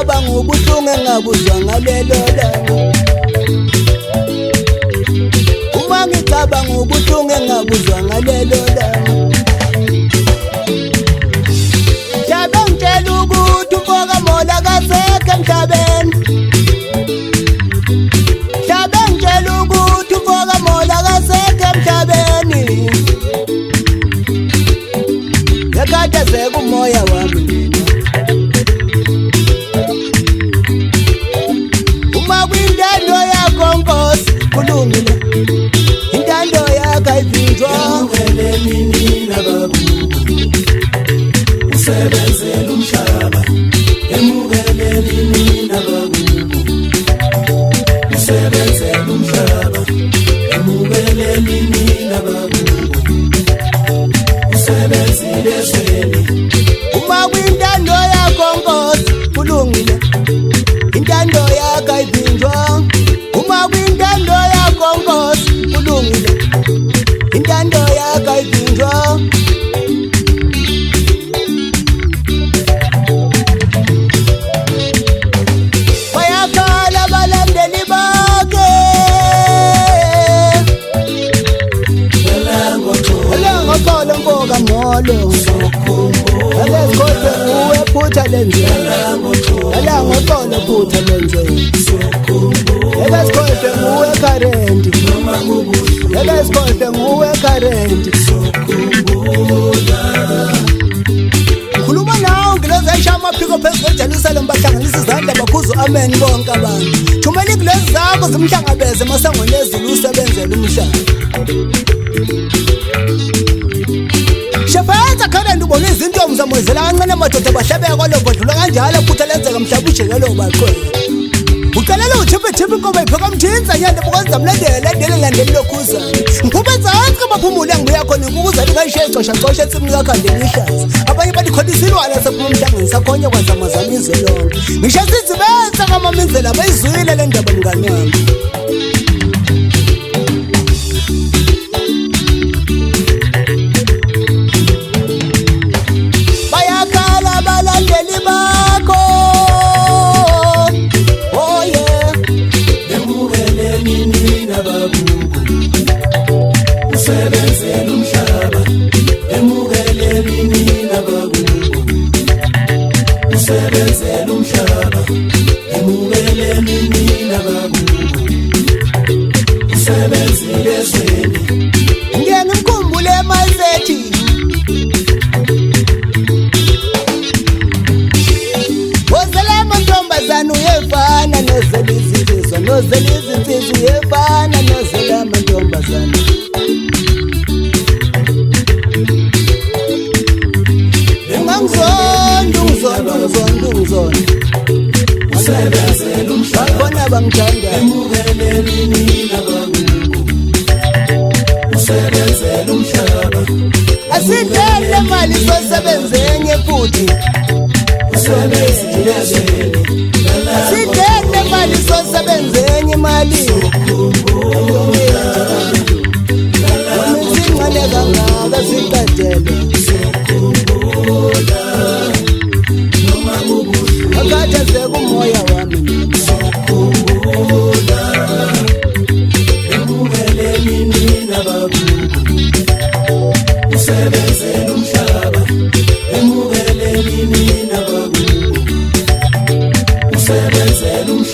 ngicabanga ubuhlungu engabuzwa ngalelo langa. Uma ngicabanga ubuhlungu engabuzwa ngalelo langa. Jabe ngitshela ukuthi umfoka Mola kasekho emhlabeni. Jabe ngitshela ukuthi umfoka Mola kasekho emhlabeni. Yakhathazeka umoya wami mina. Uma kwintando yakho Nkosi kulungile, intando yakho ayivinjwa. Emukele nini nabakubo, usebenzele umhlaba. Emukele nini nabakubo, usebenzele umhlaba. Emukele nini nabakubo, usebenzile ezweni. Uma kwintando yakho Nkosi kulungile, intando yakho ayivinjwa. Uma kwintando yakho Nkosi kulungile, intando yakho ayivinjwa. Bayakhala abalandeli bakhe. Ngoxolo mfoka Molo, akezikhohlwe nguwe phutha lenzela. Ngoxolo phutha lenzela. Akezikhohlwe nguwe Karenti, akezikhohlwe nguwe Karenti. Khuluma nawe ngilozi ayishaya amaphiko phezu kweJerusalem, bahlanganisa izandla bakhuza amen bonke abantu. Thumela ingilozi zakho zimhlangabeze emasangweni ezulu usebenzele umhlaba. Shefenza Karenti ubona izintombi zamoyizela kancane amadoda bahlabeka kwalokho dlula kanjalo phutha lenzeka mhlaba ujekelo ubaqhwele. Uqalela uthiphi ngoba ipheka mthinza nyanda bukwenza mlandela landeli lokhuzana. Ngikhubenza hansi kabaphumule ngibuya khona ukuzali ngayishiya icosha etsimini kakhandeni ihlazi. Abanye balikholisa ilwana sephuma emhlangeni sakhonye kwanza amazami izwe lonke. Ngisho sizibenza kamamenzela bayizwile le ndaba mngani wami. Bayakhala abalandeli bakho. Usebenzele umhlaba. Emukele nini nabakubo, usebenzele umhlaba. Emukele nini nabakubo, usebenzile ezweni. Ngeke ngikhumbule eMasethi. Wozela amantombazane uyefana nozela izinsizwa, nozela izinsizwa uyefana nozela amantombazane. Ungangizonda usebenzele umhlaba. Khona bangithanda. Emukele nini nabakubo, usebenzele umhlaba. Asidele mali sosebenze enye futhi. Usebenzile ezweni. Asidele mali sosebenze enye imali. Umsingane kangaka siqedele. Akhathazeka umoya wami. Emukele nini nabakubo, usebenzele umhlaba. Emukele nini nabakubo, usebenzele umhlaba.